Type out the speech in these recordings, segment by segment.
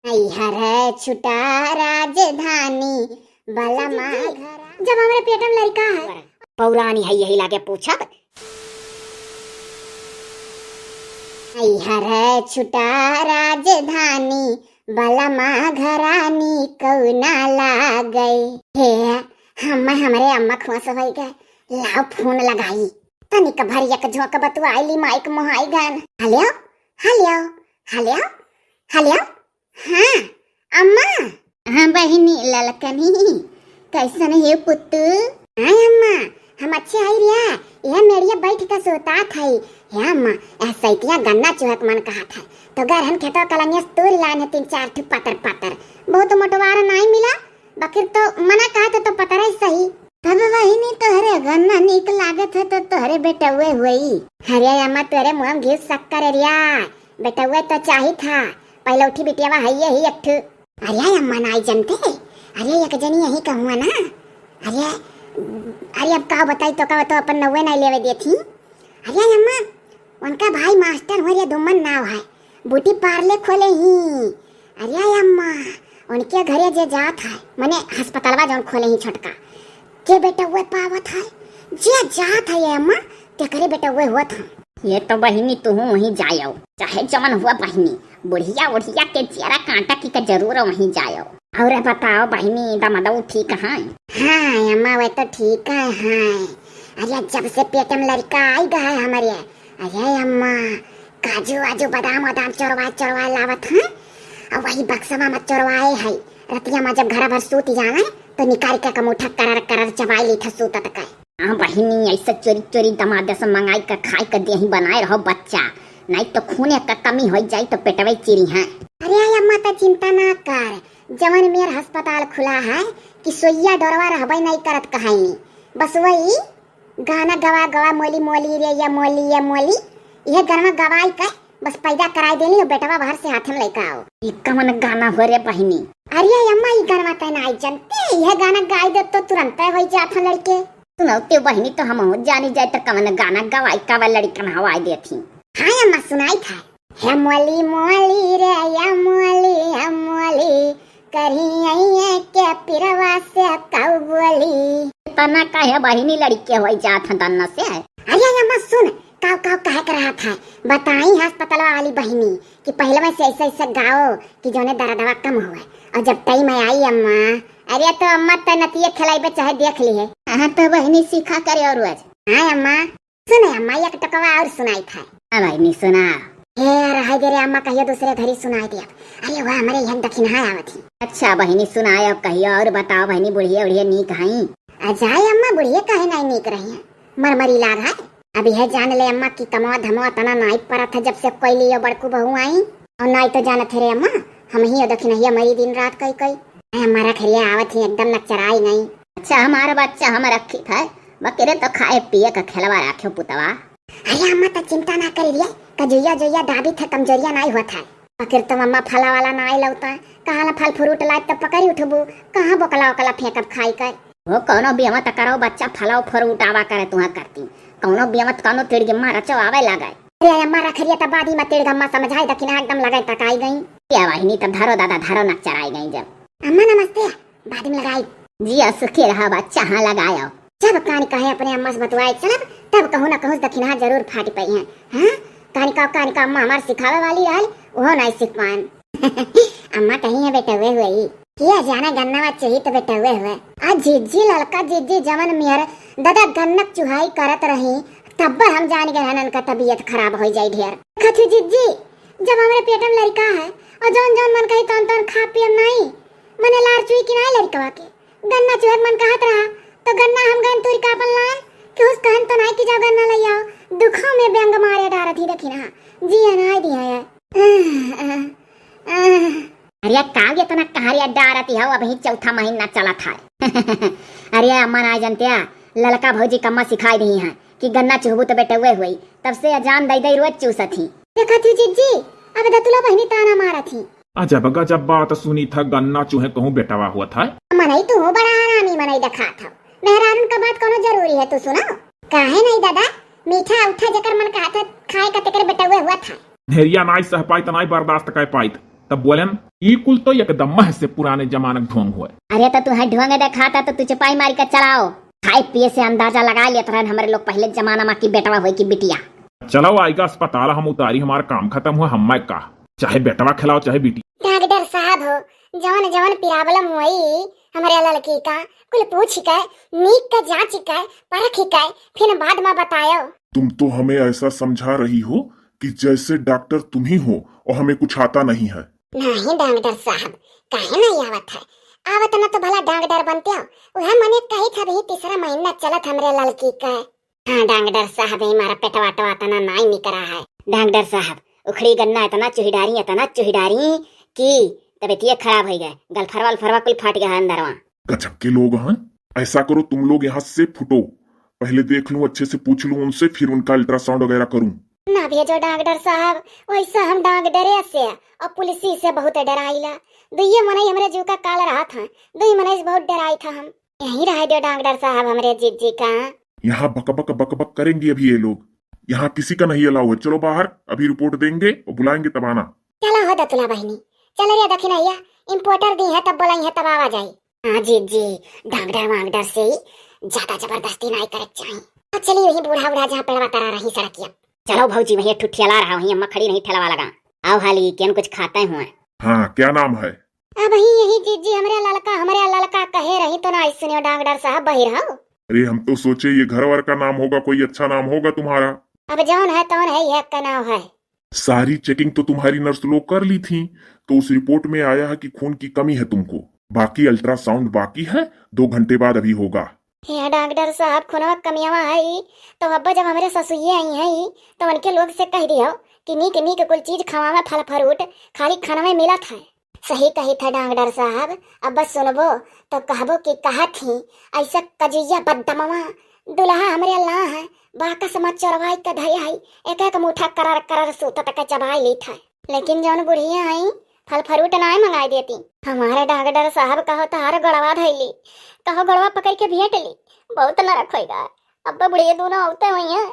हर छुटा राजधानी बलमा जब हमारे पेट में लड़का है पौरानी है यही लागे पूछब। हर छुटा राजधानी बलमा घरानी कौना लागई हे हमरे अम्मा खुआ हो गए लाओ फोन लगाई तनिक भरिया के झोंक बतवाइली माइक मोहाई गान। हेलो हेलो हेलो हेलो हाँ अम्मा। हाँ बहिनी ललकनी कैसन है पुत्तू। हाँ अम्मा हम अच्छे आई रिया यह मेरिया बैठ के सोता थई हे अम्मा ऐसा इतिया गन्ना चुहक मन कहा था तो गरहन खेतो कलंगिया तोड़ लान है 3-4 ठु पतर बहुत मोटवार नहीं मिला बकिर तो मना कहा तो पतर ही सही तब वही तोहरे गन्ना निक लागत है तो तोहरे बेटा हुई हरे अम्मा तोरे मुंह में घी शक्कर रिया बेटा तो चाही था पहले उठी बिटिया है ही एक अरे अम्मा नाई जनते अरे एक जनी यही कहूँ ना अरे अरे अब का बताई तो का तो अपन नवे नहीं लेवे देती। अरे अम्मा उनका भाई मास्टर हो दुमन नाव है बूटी पार्ले खोले ही। अरे अम्मा उनके घरे जे जात है मने अस्पतालवा जौन खोले ही छोटका के बेटा हुए पावत है जे जात है अम्मा ते करे बेटा हुए हुआ था। ये तो बहिनी तू वहीं जायो चाहे जमन हुआ बहिनी बुढ़िया उढ़िया के चेहरा कांटा की का जरूर वहीं जायो। और बताओ बहिनी दमदऊ ठीक है। हाँ अम्मा वे तो ठीक है। हाँ अरे जब से पेट में लड़का आई गया है हमारे अरे अम्मा काजू वाजू बादाम चोरवा लावत है और वही बक्सवा में चोरवाए है रतिया में जब घर भर सूती जाना तो निकाल के कमूठा कर चबाई ली था सूता तक। हाँ बहिनी ऐसा चोरी दमाद से मंगाई का खाई का दे ही बनाए रहो बच्चा नहीं तो खूने का कमी हो जाए तो पेटवे चिरी है। अरे अम्मा तो चिंता ना कर जवन मेर अस्पताल खुला है कि सोइया डरवा रहबे नहीं करत कहानी बस वही गाना गवा मोली रे या मोली यह गाना गवाई कर बस पैदा कराई देनी और बेटवा बाहर से हाथ में लेकर आओ। ये कमन गाना हो रे बहिनी। अरे अम्मा ये गाना तो नहीं जानते यह गाना गाई दे तो तुरंत हो जाता लड़के सुनौते बहिनी तो हम जानी जाए तो कमन गाना गवाई का लड़कन हवाई देती। हाँ अम्मा सुनाई था हे मोली रे या मोली कहीं के पिरवा से कौ बोली तना का है बहिनी लड़के हो जात दन्ना से। अरे अम्मा सुन काव कह कर रहा था बताई अस्पताल वाली बहिनी कि पहले में से ऐसा गाओ कि जोने दर्दवा कम हुआ और जब टाइम आई अम्मा अरे तो अम्मा तो नतिये खिलाई चाहे देख ली है। हाँ तो बहिनी सीखा करे और आज। हाँ अम्मा सुने अम्मा एक टकवा और सुनाई था। हाँ बहिनी सुना रहा दे रे अम्मा कहियो दूसरे घरी सुनाई दिया। अरे वाह हमारे यहाँ दक्षिणा आवत थी। अच्छा बहिनी सुनाए अब कहियो और बताओ बहिनी बुढ़िया उड़िया नीक हई। अजाए अम्मा बुढ़िया कहे नहीं नीक रही है मरमरी लाग है अभी है जान ले अम्मा की कमवा धमवा तना नहीं पड़ा था जब से कोई लियो बड़कू बहू आई और नहीं तो जानत थे रे अम्मा हम ही दक्षिणा मरी दिन रात कई हमारा खरिया आवत ही एकदम नचराई नहीं। अच्छा हमारा बच्चा हम रखी था बकेरे तो खाए पिए का खिलवा रखो पुतवा। अरे अम्मा तो चिंता ना करी रे कजुया दाबी था कमजोरिया नहीं हुआ था बकेर तो अम्मा फला वाला नहीं लौता कहाँ फल फ्रूट लाए तो पकड़ी उठबू कहाँ बोकला ओकला फेंकब खाई कर वो कौनो बियाह तो करो बच्चा फलाओ फ्रूट आवा करे तुहा करती कौनो बियाह कौनो तेड़ गिम्मा रचो आवे लगाए। अरे अम्मा रखरिया तो बादी में तेड़ गम्मा समझाई दक्षिणा एकदम लगाई तकाई गई क्या वाहिनी तब धारो दादा धारो नचराई गई जब अम्मा नमस्ते बाद में लगाई जी सुखी रहा बच्चा हाँ लगायो जब कहानी कहे अपने अम्मा से बतवाए चलब तब कहूँ ना कहूँ दक्षिणा जरूर फाटी पई है। हाँ कहानी का अम्मा हमारे सिखावे वाली रहल वो नहीं सीख पान अम्मा कहीं है बेटा हुए किया जाना गन्ना चाहिए तो बेटा हुए आज जिज्जी लड़का जिज्जी जमन मेहर दादा गन्नक चुहाई करत रही तब हम जान गए हनन का तबीयत खराब हो जाए ढेर खथी जिज्जी जब हमारे पेट में लड़का है और जौन मन कही तौन खा पियम नहीं मने लार चुई की नहीं लड़कवा के गन्ना चुहक मन कहत रहा तो गन्ना हम गन तुरी का अपन लान कि उस कहन तो नहीं कि जाओ गन्ना ले आओ दुखों में व्यंग मारे डारा थी रखी ना जी अनाई दिया है। अरे काव्य तना कहारिया डारती है अब ही चौथा महीना चला था अरे अम्मा ना जानते ललका भौजी कम्मा सिखाई दी है कि गन्ना चुहबू तो बेटे हुई तब से अजान दई रोज चूसा थी देखा थी जिज्जी अब दतुला बहनी ताना मारा थी जब बात सुनी था गन्ना चूहे कहूँ बेटावा हुआ था मनई तू बड़ा आरामी मनई देखा था मेहरान का बात कोनो जरूरी है तू सुना काहे नहीं दादा मीठा उठा जकर मन कहा था खाए का तेकर बेटा हुआ था धेरिया नाई सह पाई तनाई बर्दाश्त कर पाई तब बोले ई कुल तो एकदम से पुराने जमानक ढोंग हुए। अरे तो तुम्हें ढोंग दिखाता तो तू चपाई मारी कर चलाओ, खाए पिए से अंदाजा लगा लिया था हमारे लोग पहले जमाना में की बेटवा हुई की बिटिया। चलो आएगा अस्पताल, हम उतारी, हमारा काम खत्म हुआ, हम का चाहे बेटवा खिलाओ चाहे बेटी। डॉक्टर साहब हो, जवन जवन प्रॉब्लम हुई हमारे लड़की का कुल पूछ के नीक का जांच के परख के फिर बाद में बतायो। तुम तो हमें ऐसा समझा रही हो कि जैसे डॉक्टर तुम ही हो और हमें कुछ आता नहीं है। नहीं डॉक्टर साहब, काहे नहीं आवत है, आवत न तो भला डॉक्टर बनते हो। वह मने कही था भी तीसरा महीना चलत हमरे लड़की का। हाँ डॉक्टर साहब, हमारा पेटवा टवा तना नहीं निकरा है। डॉक्टर साहब उखड़ी गन्ना इतना चुहिडारी कि तबीयत खराब हो गए, गलफरवा फरवा कुल फाट गया अंदरवा। गजब के लोग हैं। ऐसा करो तुम लोग यहाँ से फुटो, पहले देख लूं, अच्छे से पूछ लूं उनसे, फिर उनका अल्ट्रासाउंड वगैरह करूं। ना भेजो डॉक्टर साहब, वैसा हम डॉक्टर से और पुलिस से बहुत डराइला। दुइये मने हमरे जीव का काल रहा था, दुई मने बहुत डराई था। हम यहीं रह दो डॉक्टर साहब हमरे जीजी का। यहाँ बक बक बक बक करेंगे अभी ये लोग, यहाँ किसी का नहीं अलाउ है। चलो बाहर, अभी रिपोर्ट देंगे और बुलाएंगे तब आना। चलो हो दतुला बहनी, चल रे दखिन भैया, इम्पोर्टर दी है तब बोलाई है तब आवा जाई। हाँ जी डॉक्टर वागडर से ज्यादा जबरदस्ती नहीं करे चाहिए। तो चलिए वही बूढ़ा बूढ़ा जहाँ पेड़वा तरा रही सड़किया। चलो भाजी भैया ठुठिया ला रहा हूँ, अम्मा खड़ी नहीं ठेला लगा। आओ हाली केन कुछ खाते हुए। हाँ क्या नाम है? अब यही जी हमारे लड़का कहे रही तो ना सुनियो डॉक्टर साहब बही रहो। अरे हम तो सोचे ये घर वर का नाम होगा, कोई अच्छा नाम होगा तुम्हारा। अब जौन है तौन है, यह का नाम है। सारी चेकिंग तो तुम्हारी नर्स लोग कर ली थी, तो उस रिपोर्ट में आया है कि खून की कमी है तुमको। बाकी अल्ट्रासाउंड बाकी है, 2 घंटे बाद अभी होगा। हे डॉक्टर साहब खुनवा कमियावा है तो अब जब हमारे ससुइये आई है तो उनके लोग से कह दियो कि नीक कुल चीज खवावा, फल फ्रूट खाली खाना में मिला था। सही कही था डॉक्टर साहब। अब बस सुनबो तो कहबो कि कहा थी ऐसा कजिया बददमवा दुल्हा हमरे अल्लाह है, बाका समाज चरवाई का धई है, एक एक मुठा करार सूता तक चबाई ली था। लेकिन जौन बुढ़िया आई फल फ्रूट नहीं मंगाई देती। हमारे डॉक्टर साहब कहो तो हर गड़वा धैली, कहो गड़वा पकड़ के भेंट ली, बहुत न रखेगा। अब बुढ़िया दोनों औते हुई हैं,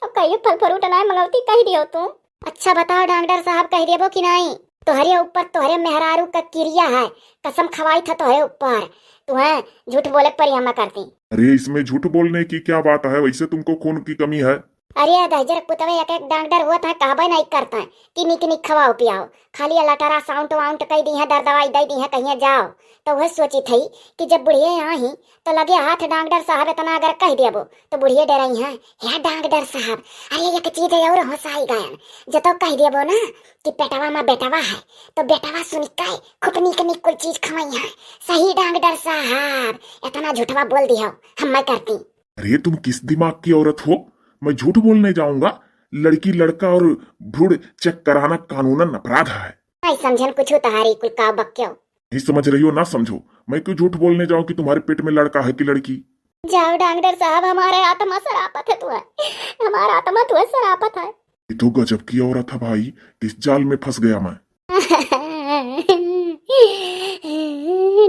अब कहिए फल फ्रूट नहीं मंगौती कह दियो तुम। अच्छा बताओ डॉक्टर साहब, कह देबो कि नहीं? तुम्हारे ऊपर तुम्हारे मेहरारू का क्रिया है, कसम खवाई था तुम्हारे ऊपर, तुम्हें झूठ बोले पर यमा करती। अरे इसमें झूठ बोलने की क्या बात है? वैसे तुमको खून की कमी है। अरे दहजर पुतवे एक डॉक्टर हुआ था, कहबे नहीं करता है कि निक खवाओ पियाओ, खाली अल्ट्रा साउंड वाउंड कह दी है, दर दवाई दे दी है, कहीं जाओ। तो वह सोची थी कि जब बुढ़िया यहाँ ही तो लगे हाथ डॉक्टर साहब इतना अगर कह देबो तो बुढ़िया डराई है। हे डॉक्टर साहब, अरे एक चीज है और हंसाई गयन, जो तो कह देबो ना कि पेटवा में बेटवा है तो बेटवा सुन के खूब निक कुल चीज खवाई है। सही डॉक्टर साहब, इतना झूठवा बोल दिया हम मैं करती। अरे तुम किस दिमाग की औरत हो? मैं झूठ बोलने जाऊंगा? लड़की लड़का और भ्रूण चेक कराना कानूनन अपराध है। नहीं समझन कुछ तहारी कुल का बक्यो। नहीं समझ रही हो ना समझो। मैं क्यों झूठ बोलने जाऊं कि तुम्हारे पेट में लड़का है कि लड़की? जाओ डॉक्टर साहब, हमारे आत्मा सरापत है, तुम्हें हमारा आत्मा तुम्हें सरापत है। ये तो गजब की औरत है भाई, किस जाल में फंस गया मैं।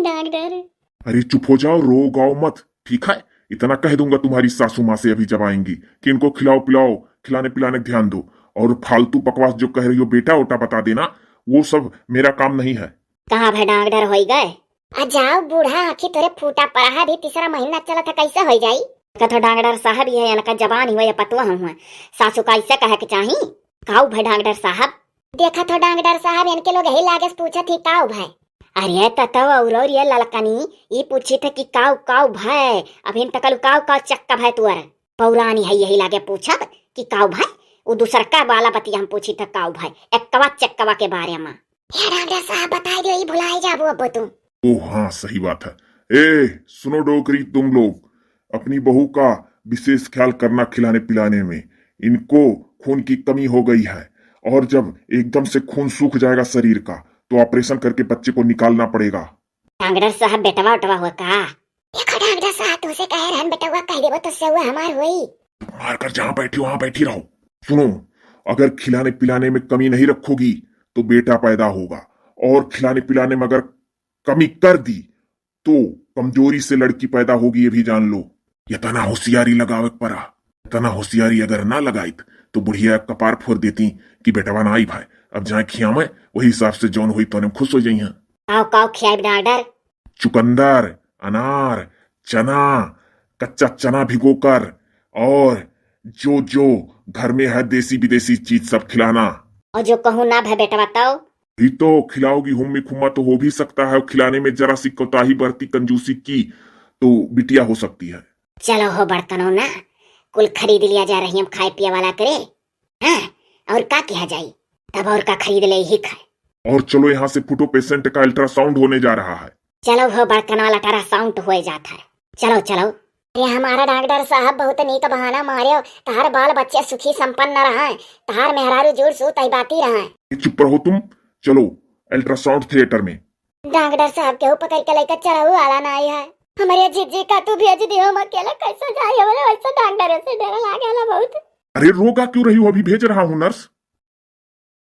डॉक्टर अरे चुप हो जाओ, रो गाओ मत, ठीक है? इतना कह दूंगा तुम्हारी सासू माँ से अभी जब आएंगी कि इनको खिलाओ पिलाओ, खिलाने पिलाने ध्यान दो, और फालतू बकवास जो कह रही हो बेटा ओटा बता देना, वो सब मेरा काम नहीं है। कहाँ भाई डॉक्टर हो गए? जाओ बूढ़ा आखिर तेरे फूटा पड़ा भी तीसरा महीना चला था, कैसे हो जाई? तो डॉक्टर साहब ये इनका जबान हुआ या पतवा हुआ, सासू का ऐसे कहे के चाही। काऊ भाई डॉक्टर साहब, देखा तो डॉक्टर साहब इनके लोग यही लागे पूछा थी काऊ भाई। अरे ततव और ये ललकनी ये पूछी थे कि काऊ काऊ भाई, अभी तक काऊ चक्का भाई तुअर पौरानी है, यही लागे पूछा कि काऊ भाई। वो दूसरा का बाला बतिया हम पूछी था काऊ भाई एक्कवा चक्कवा के बारे में। डॉक्टर साहब बता दो, ये भुलाई जाबो अब तुम। ओह हाँ सही बात है। ए सुनो डोकरी, तुम लोग अपनी बहू का विशेष ख्याल करना खिलाने पिलाने में। इनको खून की कमी हो गई है, और जब एकदम से खून सूख जाएगा शरीर का तो ऑपरेशन करके बच्चे को निकालना पड़ेगा। डॉक्टर साहब बेटवा उठवा हुआ का? देखो डॉक्टर साहब तुझसे कह रहे हैं बेटवा कह देबो तो से हुआ हमार हुई। मारकर जहाँ बैठी वहां बैठी रहो। सुनो, अगर खिलाने पिलाने में कमी नहीं रखोगी तो बेटा पैदा होगा, और खिलाने पिलाने में अगर कमी कर दी तो कमजोरी से लड़की पैदा होगी, ये भी जान लो। इतना होशियारी लगावे परा, इतना होशियारी अगर ना लगाई तो बुढ़िया कपार फोड़ देती कि बेटवा ना आई भाई, अब जहाँ खिया मैं वही हिसाब से जौन हुई तो खुश हो जाई हैं। काव काव खियाब डॉक्टर। चुकंदर, अनार, चना, कच्चा चना भिगोकर और जो जो घर में है देसी विदेशी चीज सब खिलाना। और जो कहूँ ना भाई बेटा बताओ। भी तो खिलाओगी हुम्मी खुम्मा तो हो भी सकता है, खिलाने में जरा सी कोताही बरती कंजूसी की तो बिटिया हो सकती है। चलो हो बर्तनों ना कुल खरीद लिया जा रही हम खाए पिया वाला करे। हाँ और का किया जाई तब और का खरीद ले ही खाए। और चलो यहाँ से फुटो पेशेंट का अल्ट्रासाउंड होने जा रहा है। चलो हो बर्तन वाला तारा साउंड हो जाता है। चलो चलो। ये हमारा डॉक्टर साहब बहुत नीक बहाना मारे। तार बाल बच्चे सुखी संपन्न रहा तार मेहरारू जोर सो तय बाती रहा। चुप रहो तुम, चलो अल्ट्रासाउंड थिएटर में। डॉक्टर साहब के पकड़ के लेकर चढ़ाऊ आला ना है हमारे जीजी का तू भेज दियो हम अकेला कैसे जाए। हमारे वैसे डॉक्टर से डर लागेला बहुत। अरे रोगा क्यों रही हो, अभी भेज रहा हूँ नर्स।